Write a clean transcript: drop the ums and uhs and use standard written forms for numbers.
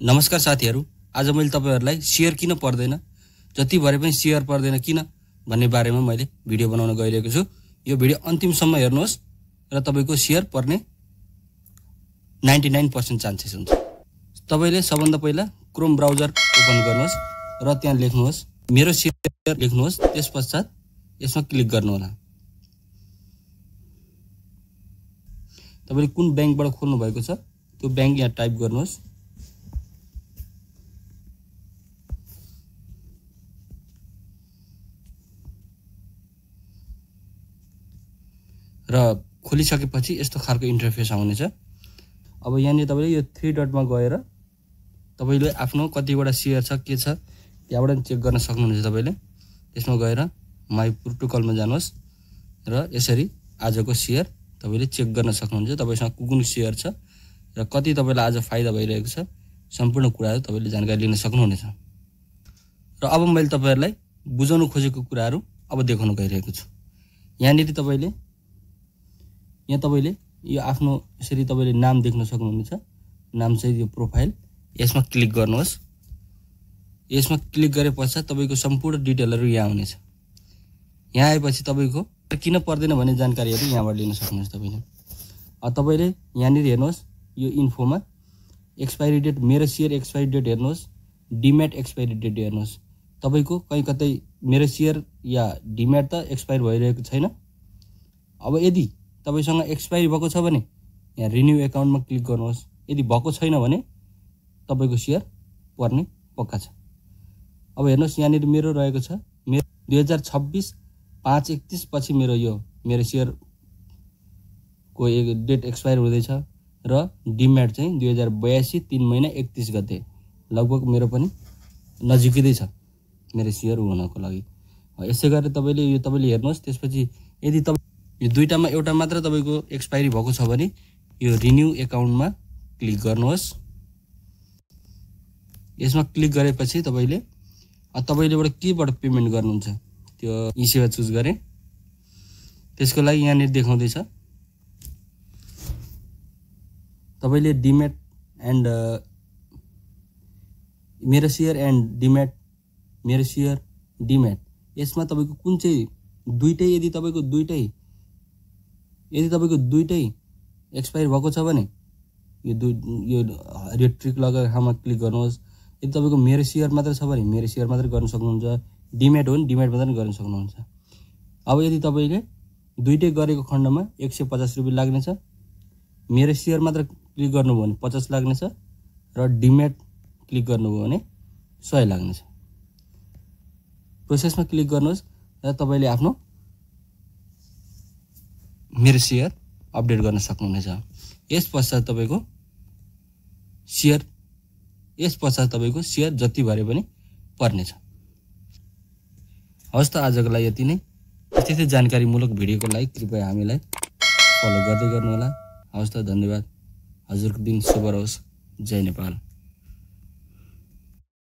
नमस्कार साथीहरु, आज मैले तपाईहरुलाई शेयर किन पर्दैन, जति भरे पनि शेयर पर्दैन किन भन्ने बारेमा मैले भिडियो बनाउन गइरहेको छु। यो भिडियो अन्तिमसम्म हेर्नुहोस् र तपाईको शेयर पर्ने 99% चान्सेस हुन्छ। तपाईले सबभन्दा पहिला क्रोम ब्राउजर ओपन गर्नुहोस् र त्यहाँ लेख्नुहोस् मेरो शेयर लेख्नुहोस्, त्यसपश्चात यसमा क्लिक गर्नु होला। तपाईले कुन बैंकबाट खोल्नु भएको छ त्यो बैंक यहाँ टाइप गर्नुहोस्। र खोलिसकेपछि यस्तो खालको इन्टरफेस आउनेछ। अब यहाँ तपाईले यो 3 डटमा गएर तपाईले आफ्नो कतिवटा शेयर छ के छ त्यहाँबाट चेक गर्न सक्नुहुन्छ। तपाईले त्यसमा गएर माई प्रोटोकलमा जानुहोस् र यसरी आजको शेयर तपाईले चेक गर्न सक्नुहुन्छ। तपाईसँग कुन शेयर छ र कति तपाईलाई आज फाइदा भइरहेको छ सम्पूर्ण कुराहरु तपाईले जानकारी लिन सक्नुहुनेछ। र अब मैले तपाईहरुलाई बुझाउन खोजेको कुराहरु अब देखाउन गइरहेको छु। यहाँ तपाईले यो आफ्नो यसरी तपाईले नाम देख्न सक्नुहुनेछ। नाम चाहिँ यो प्रोफाइल, यसमा क्लिक गर्नुहोस्। यसमा क्लिक गरे पश्चात तपाईको सम्पूर्ण डिटेलहरु यहाँ आउनेछ। यहाँ आएपछि तपाईको किन पर्दैन भन्ने जानकारीहरु यहाँबाट लिन सक्नुहुन्छ तपाईले। तपाईले यहाँ हेर्नुहोस् यो इन्फोमा एक्सपायरी डेट, मेरो शेयर एक्सपायरी डेट हेर्नुहोस्, डिम्याट एक्सपायरी डेट हेर्नुहोस्। तपाईको कहीं कतै मेरो शेयर या डिम्याट त एक्सपायर भइरहेको छैन। अब यदि तपाईसँग एक्सपायरी भएको छ भने यहाँ रिन्यू अकाउन्टमा क्लिक गर्नुहोस्। यदि भएको छैन भने तपाईको शेयर पर्ने पक्का छ। अब हेर्नुहोस् यहाँ मेरो रहेको छ, मेरो 2026 5/31 पछि मेरो शेयर को डेट एक्सपायर हुँदैछ र डिम्याट चाहिँ 2082 3 महिना 31 गते लगभग मेरो पनि नजिकै छ मेरो शेयर हुनको लागि। यसै गरी तपाईले हेर्नुहोस्। त्यसपछि यदि तपाई यो दुईटामा एउटा मात्र तपाईको एक्सपायरी भएको छ भने यो रिन्यू अकाउन्टमा क्लिक गर्नुहोस्। यसमा क्लिक गरेपछि तपाईलेबाट केबाट पेमेन्ट गर्नुहुन्छ त्यो ई सेवा चुज गरे। त्यसको लागि यहाँ देखाउँदै छ तपाईले डिम्याट एन्ड मेरो शेयर एन्ड डिम्याट, मेरो शेयर डिम्याट, यसमा तपाईको कुन चाहिँ दुईटै यदि तपाईको दुईटै एक्सपायर भएको छ भने यो रेड ट्रिक लगाएर ठाउँमा क्लिक गर्नुहोस्। यदि तपाईको मेरो शेयर मात्र छ भने मेरो शेयर मात्र गर्न सक्नुहुन्छ, डिम्याट हो भने डिम्याट मात्र गर्न सक्नुहुन्छ। अब यदि तपाईले दुईटै गरेको खण्डमा 150 रुपैयाँ लाग्नेछ। मेरो शेयर मात्र क्लिक गर्नुभयो भने 50 लाग्नेछ र डिम्याट क्लिक गर्नुभयो भने 100 लाग्नेछ। प्रोसेसमा क्लिक गर्नुहोस् र तपाईले आफ्नो मेरो शेयर अपडेट गर्न सक्नुहुनेछ। यसपश्चात तपाईको शेयर जति भरे पनि पर्नेछ। हवस् त आजको लागि यति नै। यस्तै जानकारीमूलक भिडियोको लागि कृपया हामीलाई फलो गर्दै गर्नु होला। हवस् त, धन्यवाद। हजुरको दिन शुभ रहोस्। जय नेपाल।